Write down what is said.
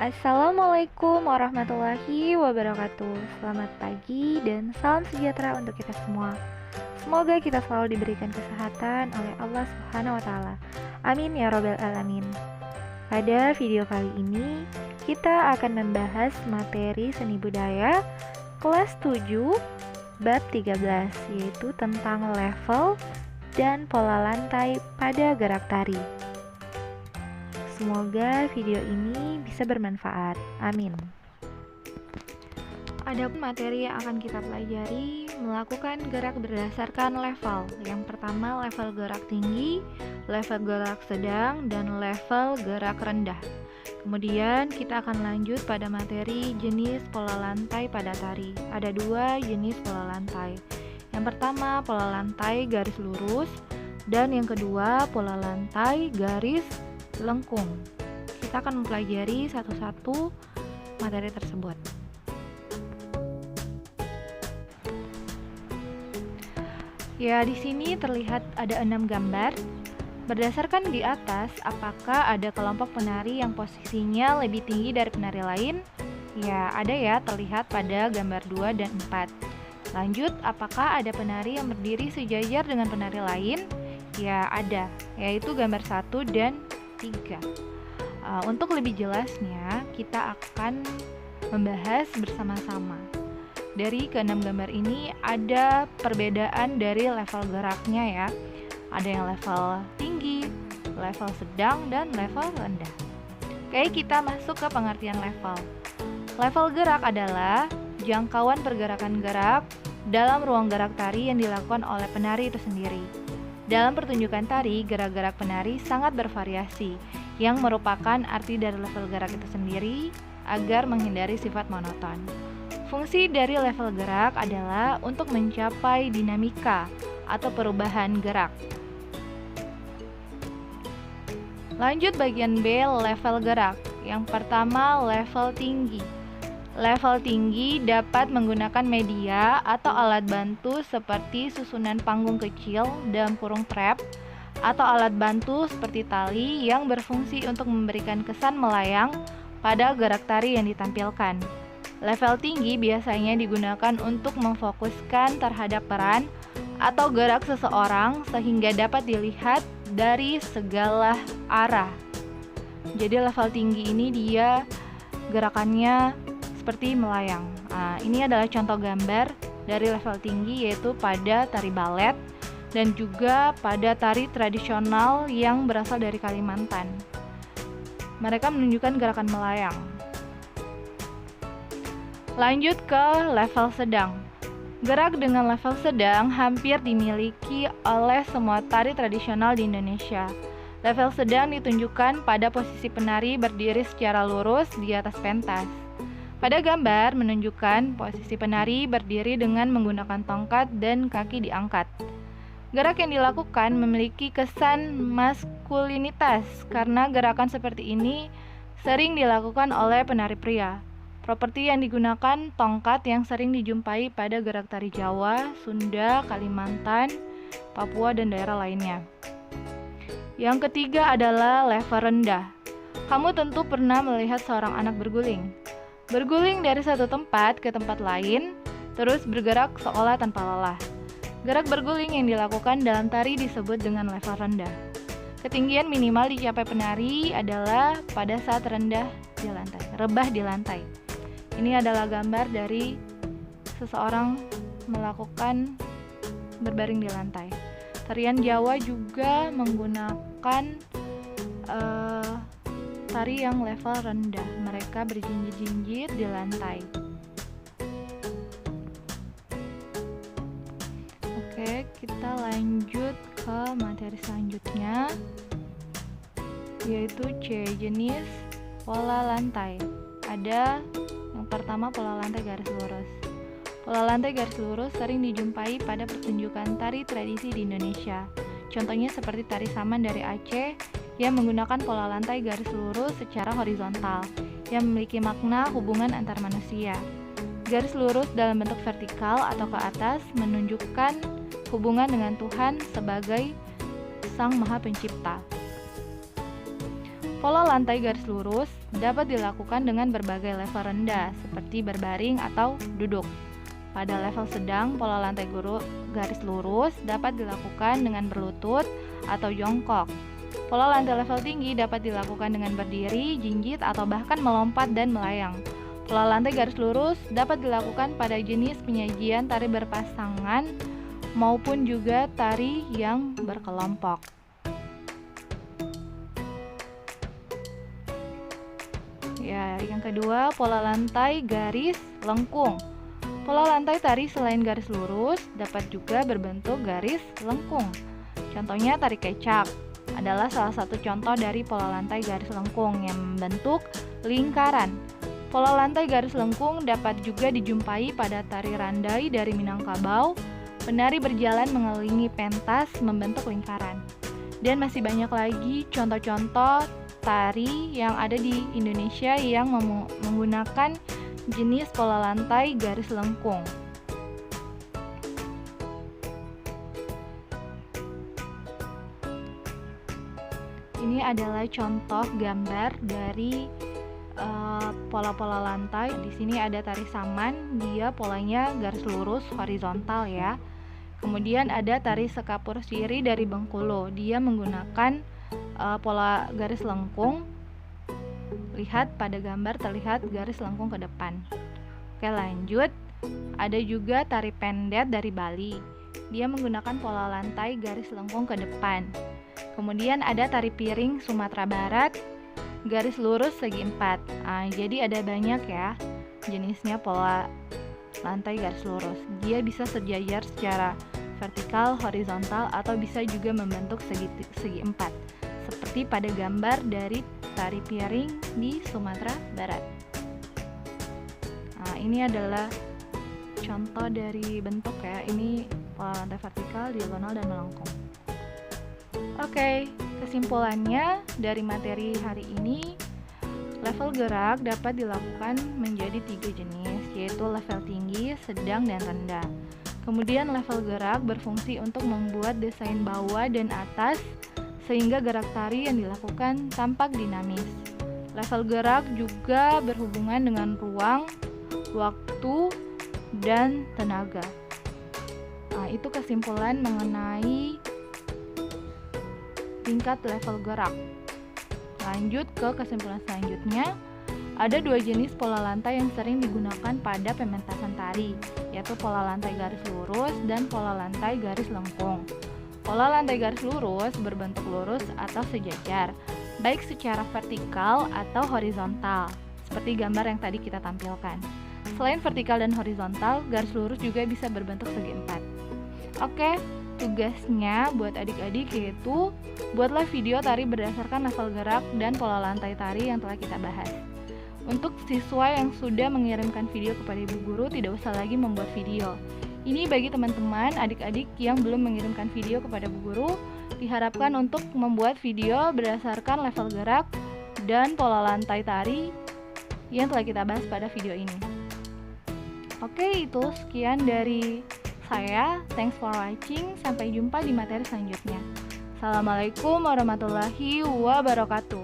Assalamualaikum warahmatullahi wabarakatuh. Selamat pagi dan salam sejahtera untuk kita semua. Semoga kita selalu diberikan kesehatan oleh Allah Subhanahu wa taala. Amin ya robbal alamin. Pada video kali ini kita akan membahas materi seni budaya kelas 7 bab 13, yaitu tentang level dan pola lantai pada gerak tari. Semoga video ini bisa bermanfaat. Amin. Adapun materi yang akan kita pelajari melakukan gerak berdasarkan level. Yang pertama level gerak tinggi, level gerak sedang, dan level gerak rendah. Kemudian kita akan lanjut pada materi jenis pola lantai pada tari. Ada dua jenis pola lantai. Yang pertama pola lantai garis lurus, dan yang kedua pola lantai garis lengkung. Kita akan mempelajari satu-satu materi tersebut. Ya, di sini terlihat ada 6 gambar. Berdasarkan di atas, apakah ada kelompok penari yang posisinya lebih tinggi dari penari lain? Ya, ada ya, terlihat pada gambar 2 dan 4. Lanjut, apakah ada penari yang berdiri sejajar dengan penari lain? Ya, ada, yaitu gambar 1 dan 3. Untuk lebih jelasnya, kita akan membahas bersama-sama. Dari ke-6 gambar ini ada perbedaan dari level geraknya ya. Ada yang level tinggi, level sedang, dan level rendah. Oke, kita masuk ke pengertian level. Level gerak adalah jangkauan pergerakan gerak dalam ruang gerak tari yang dilakukan oleh penari itu sendiri. Dalam pertunjukan tari, gerak-gerak penari sangat bervariasi, yang merupakan arti dari level gerak itu sendiri agar menghindari sifat monoton. Fungsi dari level gerak adalah untuk mencapai dinamika atau perubahan gerak. Lanjut bagian B, level gerak. Yang pertama, level tinggi. Level tinggi dapat menggunakan media atau alat bantu seperti susunan panggung kecil dalam kurung trap, atau alat bantu seperti tali yang berfungsi untuk memberikan kesan melayang pada gerak tari yang ditampilkan. Level tinggi biasanya digunakan untuk memfokuskan terhadap peran atau gerak seseorang sehingga dapat dilihat dari segala arah. Jadi level tinggi ini dia gerakannya seperti melayang. Ini adalah contoh gambar dari level tinggi, yaitu pada tari balet dan juga pada tari tradisional yang berasal dari Kalimantan. Mereka menunjukkan gerakan melayang. Lanjut ke level sedang. Gerak dengan level sedang hampir dimiliki oleh semua tari tradisional di Indonesia. Level sedang ditunjukkan pada posisi penari berdiri secara lurus di atas pentas. Pada gambar menunjukkan posisi penari berdiri dengan menggunakan tongkat dan kaki diangkat. Gerak yang dilakukan memiliki kesan maskulinitas karena gerakan seperti ini sering dilakukan oleh penari pria. Properti yang digunakan tongkat yang sering dijumpai pada gerak tari Jawa, Sunda, Kalimantan, Papua, dan daerah lainnya. Yang ketiga adalah level rendah. Kamu tentu pernah melihat seorang anak berguling. Berguling dari satu tempat ke tempat lain, terus bergerak seolah tanpa lelah. Gerak berguling yang dilakukan dalam tari disebut dengan level rendah. Ketinggian minimal dicapai penari adalah pada saat rebah di lantai. Ini adalah gambar dari seseorang melakukan berbaring di lantai. Tarian Jawa juga menggunakan tari yang level rendah. Mereka berjinjit-jinjit di lantai. Oke, kita lanjut ke materi selanjutnya, yaitu C, jenis pola lantai. Ada yang pertama pola lantai garis lurus. Pola lantai garis lurus sering dijumpai pada pertunjukan tari tradisi di Indonesia. Contohnya seperti tari saman dari Aceh yang menggunakan pola lantai garis lurus secara horizontal yang memiliki makna hubungan antar manusia. Garis lurus dalam bentuk vertikal atau ke atas menunjukkan hubungan dengan Tuhan sebagai Sang Maha Pencipta. Pola lantai garis lurus dapat dilakukan dengan berbagai level rendah, seperti berbaring atau duduk. Pada level sedang, pola lantai garis lurus dapat dilakukan dengan berlutut atau jongkok. Pola lantai level tinggi dapat dilakukan dengan berdiri, jinjit, atau bahkan melompat dan melayang. Pola lantai garis lurus dapat dilakukan pada jenis penyajian tari berpasangan maupun juga tari yang berkelompok. Ya, yang kedua, pola lantai garis lengkung. Pola lantai tari selain garis lurus dapat juga berbentuk garis lengkung. Contohnya tari kecak adalah salah satu contoh dari pola lantai garis lengkung yang membentuk lingkaran. Pola lantai garis lengkung dapat juga dijumpai pada tari randai dari Minangkabau. Penari berjalan mengelilingi pentas membentuk lingkaran. Dan masih banyak lagi contoh-contoh tari yang ada di Indonesia yang menggunakan jenis pola lantai garis lengkung. Ini adalah contoh gambar dari pola-pola lantai. Di sini ada tari saman, dia polanya garis lurus horizontal ya. Kemudian ada tari sekapur siri dari Bengkulu, dia menggunakan pola garis lengkung. Lihat pada gambar terlihat garis lengkung ke depan. Oke, lanjut. Ada juga tari pendet dari Bali. Dia menggunakan pola lantai garis lengkung ke depan. Kemudian ada tari piring Sumatera Barat, garis lurus segi 4. Jadi ada banyak ya jenisnya pola lantai garis lurus. Dia bisa sejajar secara vertikal, horizontal, atau bisa juga membentuk segi 4. Seperti pada gambar dari tari piring di Sumatera Barat. Ini adalah contoh dari bentuk ya. Ini pola lantai vertikal, diagonal, dan melengkung. Oke, kesimpulannya dari materi hari ini, level gerak dapat dilakukan menjadi 3 jenis, yaitu level tinggi, sedang, dan rendah. Kemudian level gerak berfungsi untuk membuat desain bawah dan atas sehingga gerak tari yang dilakukan tampak dinamis. Level gerak juga berhubungan dengan ruang, waktu, dan tenaga. Itu kesimpulan mengenai tingkat level gerak. Lanjut ke kesimpulan selanjutnya. Ada 2 jenis pola lantai yang sering digunakan pada pementasan tari, yaitu pola lantai garis lurus dan pola lantai garis lengkung. Pola lantai garis lurus berbentuk lurus atau sejajar, baik secara vertikal atau horizontal, seperti gambar yang tadi kita tampilkan. Selain vertikal dan horizontal, garis lurus juga bisa berbentuk segi 4. Oke, tugasnya buat adik-adik yaitu buatlah video tari berdasarkan level gerak dan pola lantai tari yang telah kita bahas. Untuk siswa yang sudah mengirimkan video kepada ibu guru, tidak usah lagi membuat video. Ini bagi teman-teman adik-adik yang belum mengirimkan video kepada bu guru, diharapkan untuk membuat video berdasarkan level gerak dan pola lantai tari yang telah kita bahas pada video ini. Oke, itu sekian dari saya. Thanks for watching. Sampai jumpa di materi selanjutnya. Assalamualaikum warahmatullahi wabarakatuh.